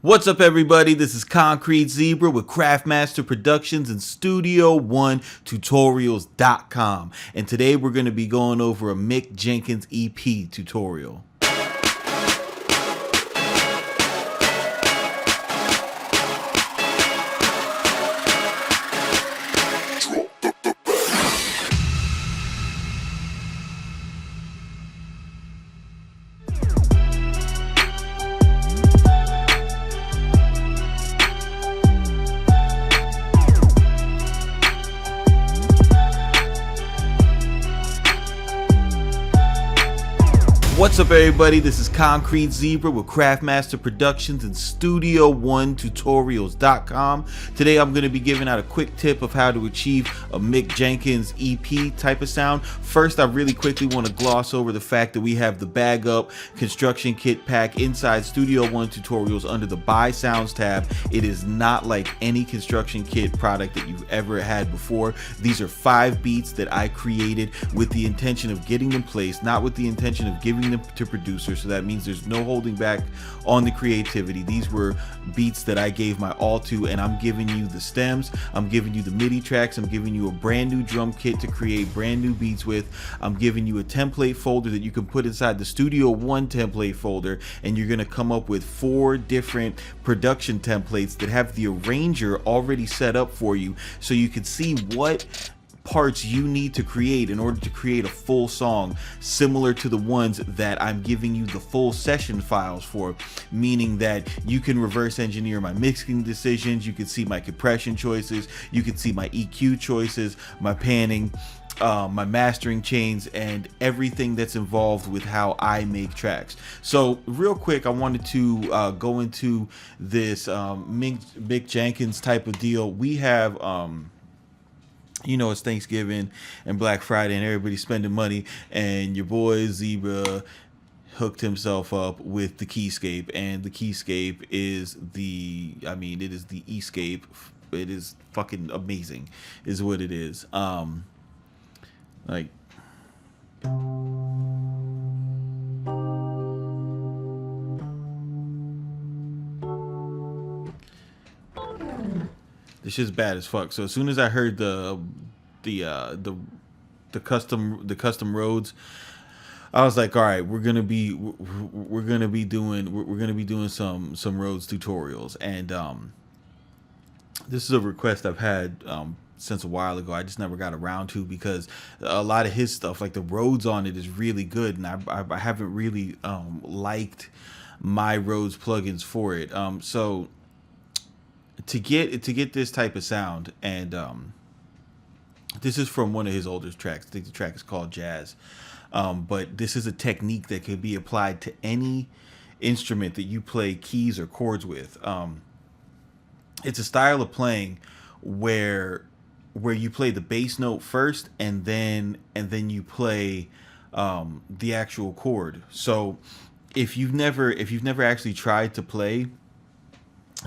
What's up, everybody? This is Concrete Zebra with Craftmaster Productions and Studio One Tutorials.com. And today we're going to be going over a Mick Jenkins EP tutorial. What's up, everybody? This is Concrete Zebra with Craftmaster Productions and Studio One Tutorials.com. Today I'm going to be giving out a quick tip of how to achieve a Mick Jenkins EP type of sound. First, I really quickly want to gloss over the fact that we have the Bag Up construction kit pack inside Studio One Tutorials under the Buy Sounds tab. It is not like any construction kit product that you've ever had before. These are 5 beats that I created with the intention of getting them placed, not with the intention of giving them to producers. So that means there's no holding back on the creativity. These were beats that I gave my all to, and I'm giving you the stems, I'm giving you the MIDI tracks, I'm giving you a brand new drum kit to create brand new beats with, I'm giving you a template folder that you can put inside the Studio One template folder, and you're going to come up with 4 different production templates that have the arranger already set up for you, so you can see what parts you need to create in order to create a full song similar to the ones that I'm giving you the full session files for, meaning that you can reverse engineer my mixing decisions, you can see my compression choices, you can see my EQ choices, my panning, my mastering chains, and everything that's involved with how I make tracks. So real quick, I wanted to go into this Mick Jenkins type of deal. We have you know, it's Thanksgiving and Black Friday and everybody's spending money, and your boy Zebra hooked himself up with the Keyscape, and the Keyscape is the, I mean, it is the Escape. It is fucking amazing is what it is. Like, this shit's bad as fuck. So as soon as I heard the custom Rhodes, I was like, all right, we're gonna be doing some Rhodes tutorials, and this is a request I've had since a while ago. I just never got around to, because a lot of his stuff, like the Rhodes on it, is really good, and I haven't really liked my Rhodes plugins for it. So to get this type of sound, and this is from one of his older tracks. I think the track is called Jazz, but this is a technique that could be applied to any instrument that you play keys or chords with. It's a style of playing where you play the bass note first, and then you play the actual chord. So if you've never actually tried to play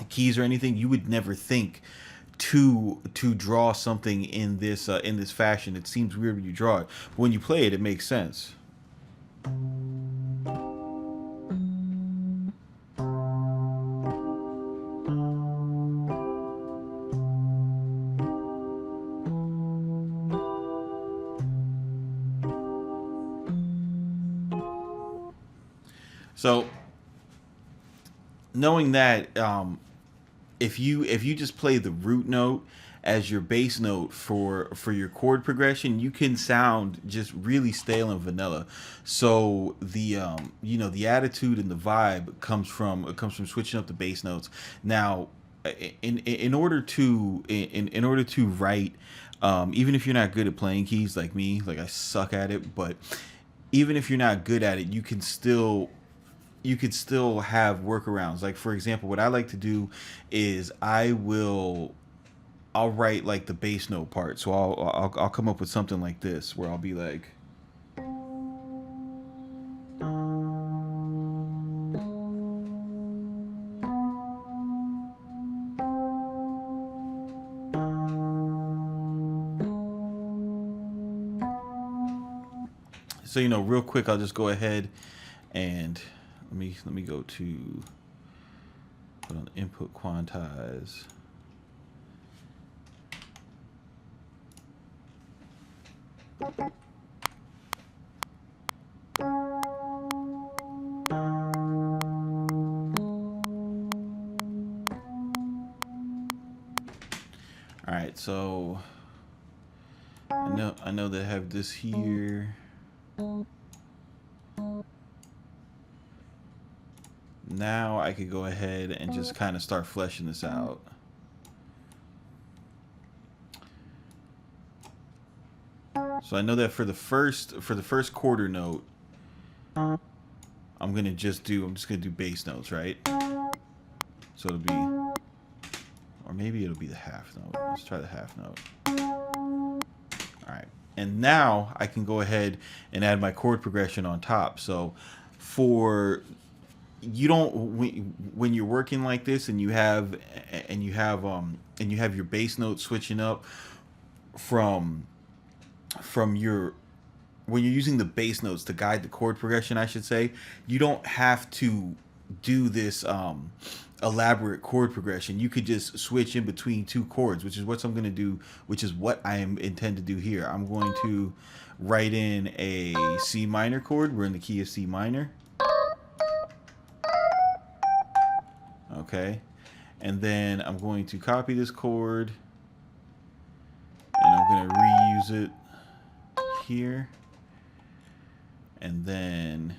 keys or anything, you would never think to draw something in this fashion. It seems weird when you draw it, but when you play it, it makes sense. So knowing that, if you just play the root note as your bass note for your chord progression, you can sound just really stale and vanilla. So the you know, the attitude and the vibe comes from switching up the bass notes. Now, in order to write, even if you're not good at playing keys like me, like I suck at it, but even if you're not good at it, you could still have workarounds. Like, for example, what I like to do is I'll write like the bass note part. So I'll come up with something like this, where I'll be like, so, you know, real quick, I'll just go ahead and let me go to Put on input quantize. All right, so I know they have this here. Now I could go ahead and just kind of start fleshing this out. So I know that for the first quarter note, I'm just gonna do bass notes, right? So it'll be, or maybe it'll be the half note. Let's try the half note. All right, and now I can go ahead and add my chord progression on top. So for when you're working like this and you have your bass note switching up from your, when you're using the bass notes to guide the chord progression, I should say, you don't have to do this elaborate chord progression. You could just switch in between two chords, which is what I'm going to do, which is what I intend to do here. I'm going to write in a C minor chord. We're in the key of C minor. Okay, and then I'm going to copy this chord and I'm going to reuse it here. And then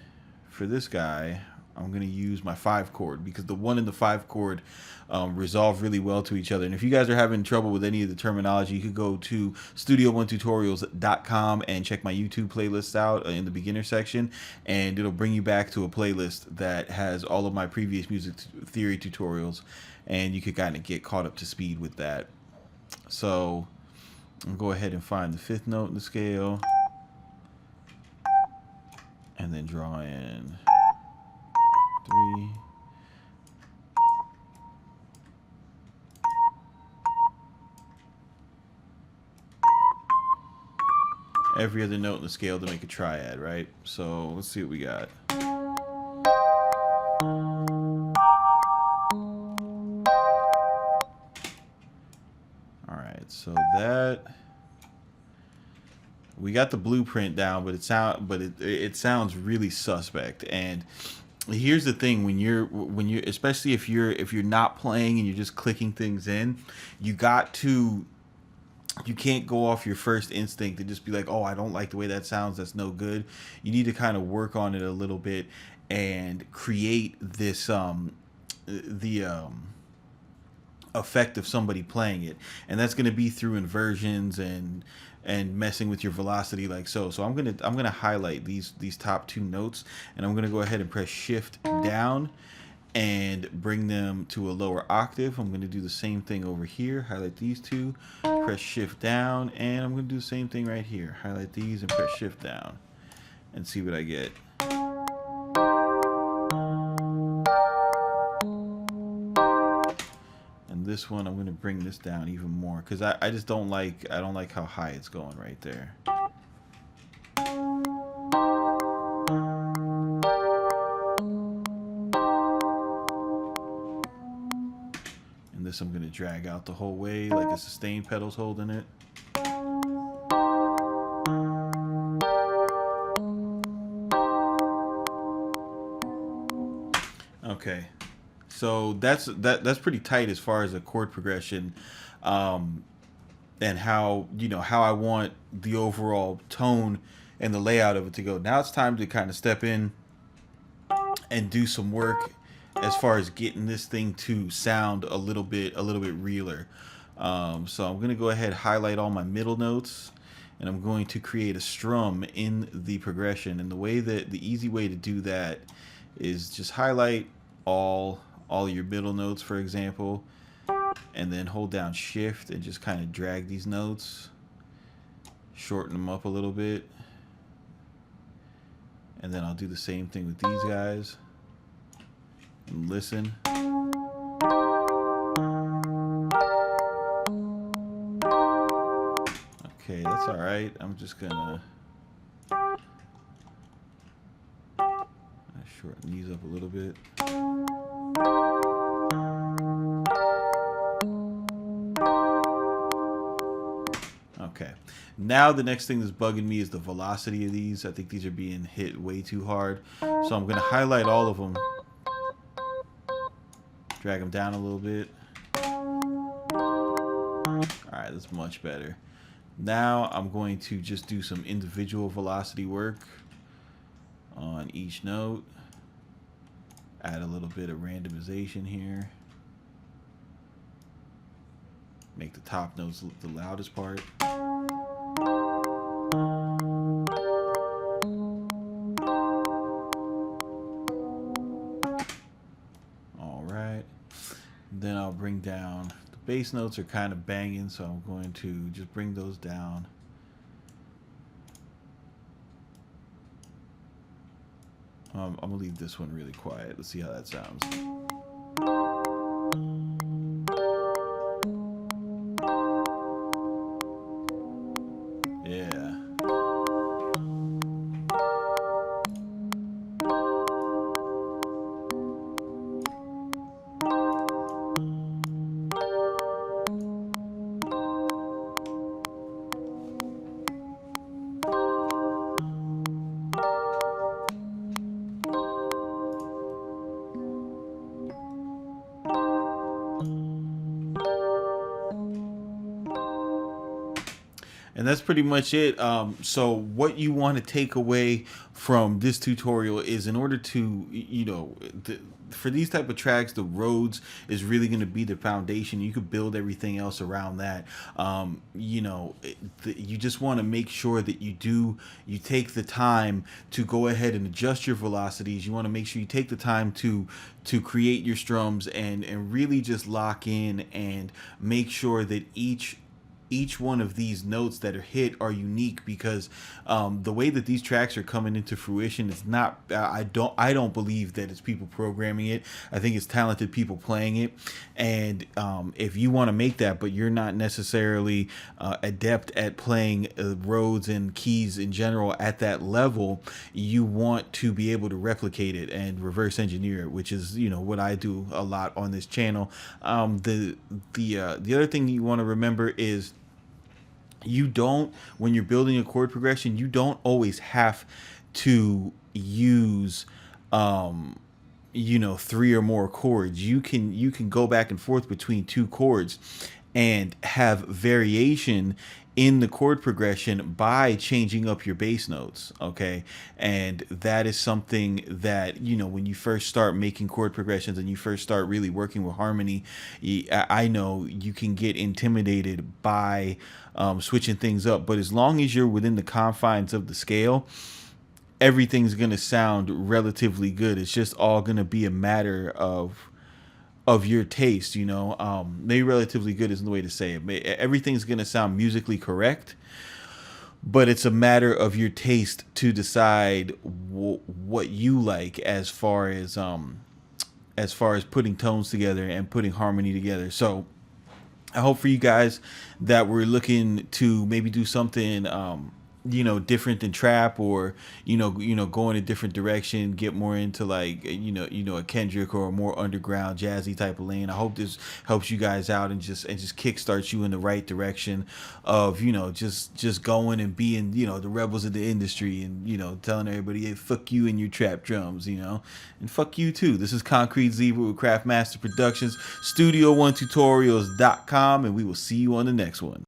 for this guy, I'm going to use my 5 chord, because the 1 and the 5 chord resolve really well to each other. And if you guys are having trouble with any of the terminology, you could go to studio1tutorials.com and check my YouTube playlists out in the beginner section, and it'll bring you back to a playlist that has all of my previous music theory tutorials, and you could kind of get caught up to speed with that. So I'll go ahead and find the 5th note in the scale, and then draw in 3. Every other note in the scale to make a triad, right? So let's see what we got. All right, so that, we got the blueprint down, but it sounds really suspect. And here's the thing: when you're especially if you're not playing and you're just clicking things in, you can't go off your first instinct and just be like, oh, I don't like the way that sounds, that's no good. You need to kind of work on it a little bit and create this effect of somebody playing it, and that's going to be through inversions and messing with your velocity like so. So I'm gonna highlight these top 2 notes, and I'm gonna go ahead and press shift down and bring them to a lower octave. I'm going to do the same thing over here, highlight these 2, press shift down, and I'm going to do the same thing right here, highlight these and press shift down, and see what I get. And this one, I'm going to bring this down even more, because I just don't like how high it's going right there. This I'm going to drag out the whole way like a sustain pedal's holding it. Okay, so that's pretty tight as far as a chord progression, and how I want the overall tone and the layout of it to go. Now it's time to kind of step in and do some work as far as getting this thing to sound a little bit realer. So I'm gonna go ahead, highlight all my middle notes, and I'm going to create a strum in the progression. And the easy way to do that is just highlight all your middle notes, for example, and then hold down shift and just kind of drag these notes, shorten them up a little bit, and then I'll do the same thing with these guys. And listen. Okay, that's all right. I'm just gonna shorten these up a little bit. Okay. Now the next thing that's bugging me is the velocity of these. I think these are being hit way too hard. So I'm going to highlight all of them. Drag them down a little bit. Alright, that's much better. Now I'm going to just do some individual velocity work on each note. Add a little bit of randomization here. Make the top notes the loudest part. Alright. Then I'll bring down, the bass notes are kind of banging, so I'm going to just bring those down. I'm going to leave this one really quiet. Let's see how that sounds. Yeah. And that's pretty much it. So what you want to take away from this tutorial is, in order to, you know, for these type of tracks, the Rhodes is really going to be the foundation. You could build everything else around that. You know, you just want to make sure that you take the time to go ahead and adjust your velocities. You want to make sure you take the time to create your strums and really just lock in and make sure that each one of these notes that are hit are unique, because the way that these tracks are coming into fruition is not, I don't believe that it's people programming it. I think it's talented people playing it. And if you want to make that, but you're not necessarily adept at playing Rhodes and keys in general at that level, you want to be able to replicate it and reverse engineer it, which is, you know, what I do a lot on this channel. The other thing you want to remember is, you don't, when you're building a chord progression, you don't always have to use you know, 3 or more chords. You can go back and forth between 2 chords and have variation in the chord progression by changing up your bass notes. Okay. And that is something that, you know, when you first start making chord progressions and you first start really working with harmony, I know you can get intimidated by switching things up, but as long as you're within the confines of the scale, everything's going to sound relatively good. It's just all going to be a matter of your taste, you know. Maybe relatively good isn't the way to say it. Everything's going to sound musically correct, but it's a matter of your taste to decide what you like as far as putting tones together and putting harmony together. So I hope for you guys that we're looking to maybe do something you know, different than trap, or you know, go in a different direction, get more into like, you know, a Kendrick or a more underground jazzy type of lane. I hope this helps you guys out and just kickstarts you in the right direction of, you know, just going and being, you know, the rebels of the industry, and, you know, telling everybody, hey, fuck you and your trap drums, you know, and fuck you too. This is Concrete Zebra with Craftmaster Productions, Studio1Tutorials.com, and we will see you on the next one.